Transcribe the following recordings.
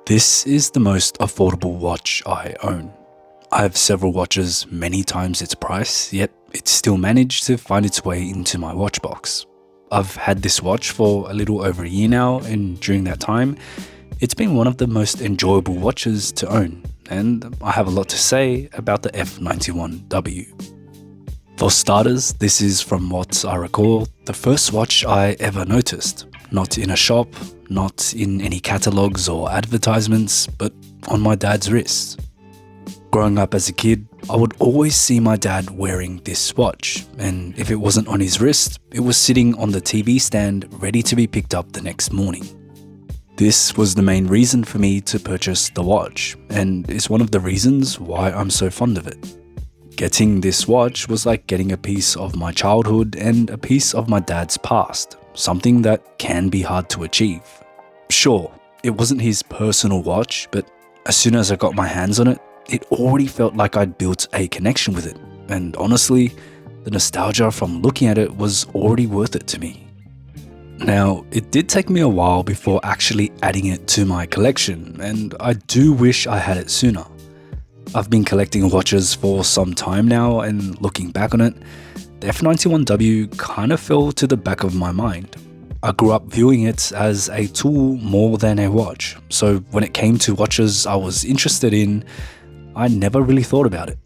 This is the most affordable watch I own. I have several watches many times its price, yet it's still managed to find its way into my watch box. I've had this watch for a little over a year now, and during that time, it's been one of the most enjoyable watches to own, and I have a lot to say about the F91W. For starters, this is, from what I recall, the first watch I ever noticed. Not in a shop, not in any catalogs or advertisements, but on my dad's wrist. Growing up as a kid, I would always see my dad wearing this watch, and if it wasn't on his wrist, it was sitting on the TV stand ready to be picked up the next morning. This was the main reason for me to purchase the watch, and is one of the reasons why I'm so fond of it. Getting this watch was like getting a piece of my childhood and a piece of my dad's past, something that can be hard to achieve. Sure, it wasn't his personal watch, but as soon as I got my hands on it, it already felt like I'd built a connection with it, and honestly, the nostalgia from looking at it was already worth it to me. Now, it did take me a while before actually adding it to my collection, and I do wish I had it sooner. I've been collecting watches for some time now, and looking back on it, the F91W kind of fell to the back of my mind. I grew up viewing it as a tool more than a watch, so when it came to watches I was interested in, I never really thought about it.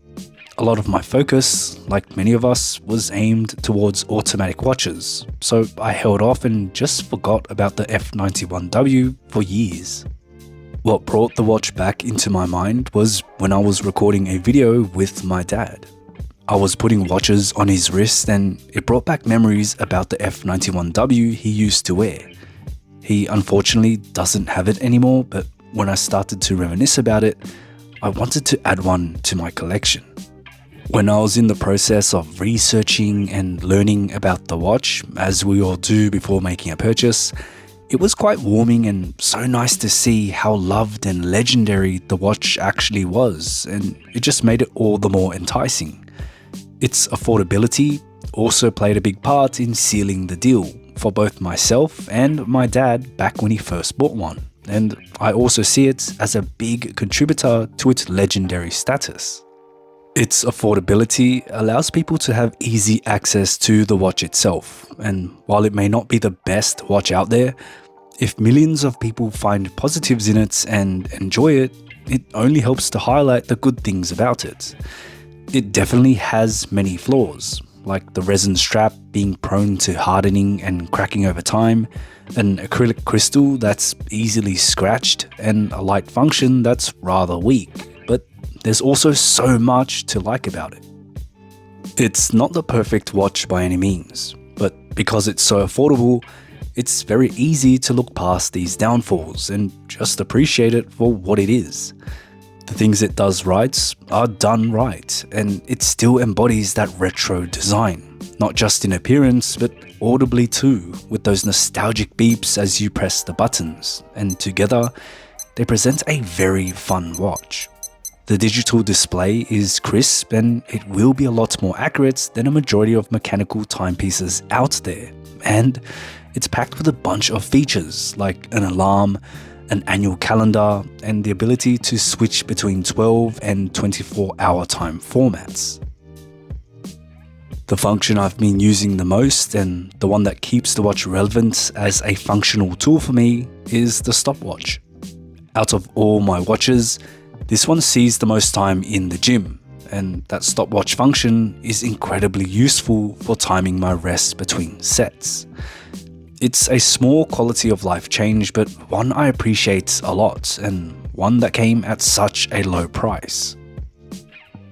A lot of my focus, like many of us, was aimed towards automatic watches, so I held off and just forgot about the F91W for years. What brought the watch back into my mind was when I was recording a video with my dad. I was putting watches on his wrist, and it brought back memories about the F91W he used to wear. He unfortunately doesn't have it anymore, but when I started to reminisce about it, I wanted to add one to my collection. When I was in the process of researching and learning about the watch, as we all do before making a purchase, it was quite warming and so nice to see how loved and legendary the watch actually was, and it just made it all the more enticing. Its affordability also played a big part in sealing the deal for both myself and my dad back when he first bought one, and I also see it as a big contributor to its legendary status. Its affordability allows people to have easy access to the watch itself, and while it may not be the best watch out there, if millions of people find positives in it and enjoy it, it only helps to highlight the good things about it. It definitely has many flaws, like the resin strap being prone to hardening and cracking over time, an acrylic crystal that's easily scratched, and a light function that's rather weak, but there's also so much to like about it. It's not the perfect watch by any means, but because it's so affordable, it's very easy to look past these downfalls and just appreciate it for what it is. The things it does right are done right, and it still embodies that retro design, not just in appearance but audibly too, with those nostalgic beeps as you press the buttons, and together they present a very fun watch. The digital display is crisp, and it will be a lot more accurate than a majority of mechanical timepieces out there, and it's packed with a bunch of features like an alarm, an annual calendar, and the ability to switch between 12 and 24-hour time formats. The function I've been using the most, and the one that keeps the watch relevant as a functional tool for me, is the stopwatch. Out of all my watches, this one sees the most time in the gym, and that stopwatch function is incredibly useful for timing my rest between sets. It's a small quality of life change, but one I appreciate a lot, and one that came at such a low price.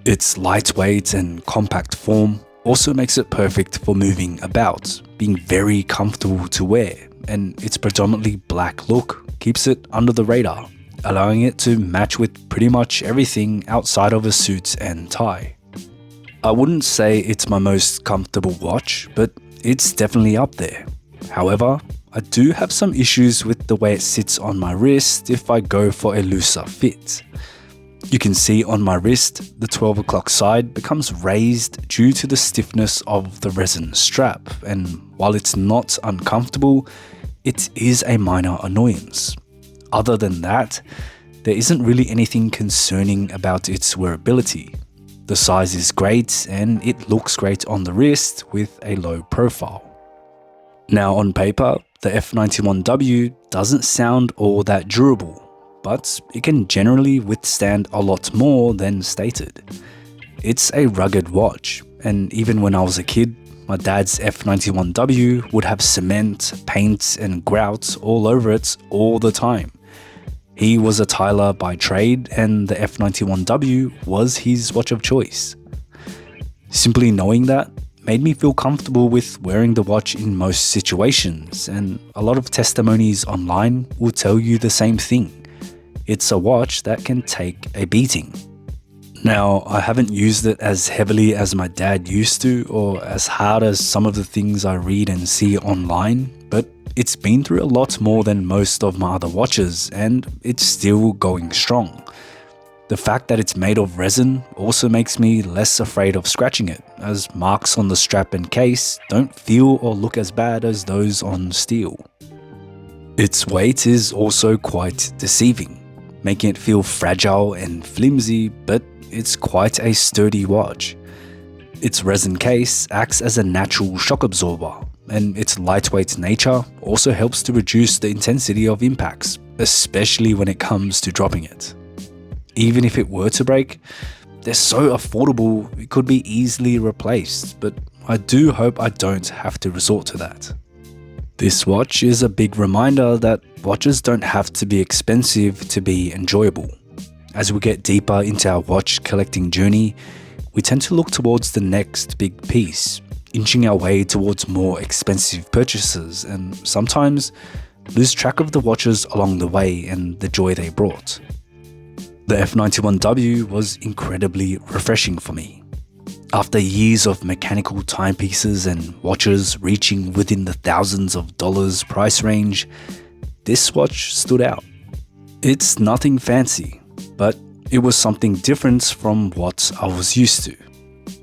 Its lightweight and compact form also makes it perfect for moving about, being very comfortable to wear, and its predominantly black look keeps it under the radar, allowing it to match with pretty much everything outside of a suit and tie. I wouldn't say it's my most comfortable watch, but it's definitely up there. However, I do have some issues with the way it sits on my wrist if I go for a looser fit. You can see on my wrist, the 12 o'clock side becomes raised due to the stiffness of the resin strap, and while it's not uncomfortable, it is a minor annoyance. Other than that, There isn't really anything concerning about its wearability. The size is great and it looks great on the wrist with a low profile. Now on paper, the F91W doesn't sound all that durable, but it can generally withstand a lot more than stated. It's a rugged watch, and even when I was a kid, my dad's F91W would have cement, paint and grout all over it all the time. He was a tiler by trade and the F91W was his watch of choice. Simply knowing that made me feel comfortable with wearing the watch in most situations, and a lot of testimonies online will tell you the same thing. It's a watch that can take a beating. Now, I haven't used it as heavily as my dad used to, or as hard as some of the things I read and see online, but it's been through a lot more than most of my other watches, and it's still going strong. The fact that it's made of resin also makes me less afraid of scratching it, as marks on the strap and case don't feel or look as bad as those on steel. Its weight is also quite deceiving, making it feel fragile and flimsy, but it's quite a sturdy watch. Its resin case acts as a natural shock absorber, and its lightweight nature also helps to reduce the intensity of impacts, especially when it comes to dropping it. Even if it were to break, they're so affordable it could be easily replaced, but I do hope I don't have to resort to that. This watch is a big reminder that watches don't have to be expensive to be enjoyable. As we get deeper into our watch collecting journey, we tend to look towards the next big piece, inching our way towards more expensive purchases, and sometimes lose track of the watches along the way and the joy they brought. The F91W was incredibly refreshing for me. After years of mechanical timepieces and watches reaching within the thousands of dollars price range, this watch stood out. It's nothing fancy, but it was something different from what I was used to.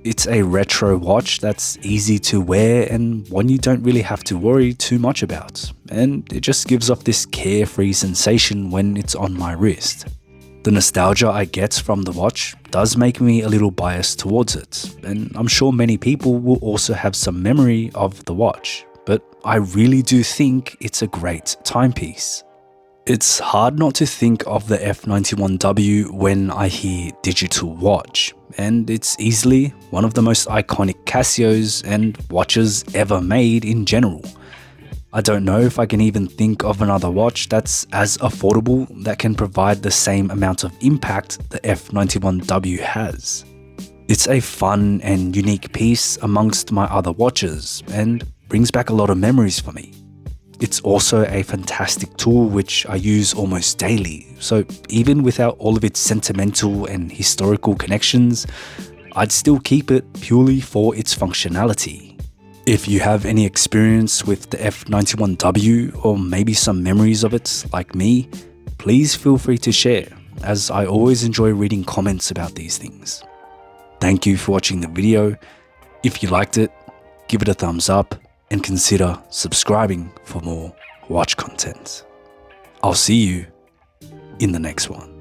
It's a retro watch that's easy to wear and one you don't really have to worry too much about, and it just gives off this carefree sensation when it's on my wrist. The nostalgia I get from the watch does make me a little biased towards it, and I'm sure many people will also have some memory of the watch, but I really do think it's a great timepiece. It's hard not to think of the F91W when I hear digital watch, and it's easily one of the most iconic Casios and watches ever made in general. I don't know if I can even think of another watch that's as affordable that can provide the same amount of impact the F91W has. It's a fun and unique piece amongst my other watches and brings back a lot of memories for me. It's also a fantastic tool which I use almost daily, so even without all of its sentimental and historical connections, I'd still keep it purely for its functionality. If you have any experience with the F91W or maybe some memories of it like me, please feel free to share, as I always enjoy reading comments about these things. Thank you for watching the video. If you liked it, give it a thumbs up and consider subscribing for more watch content. I'll see you in the next one.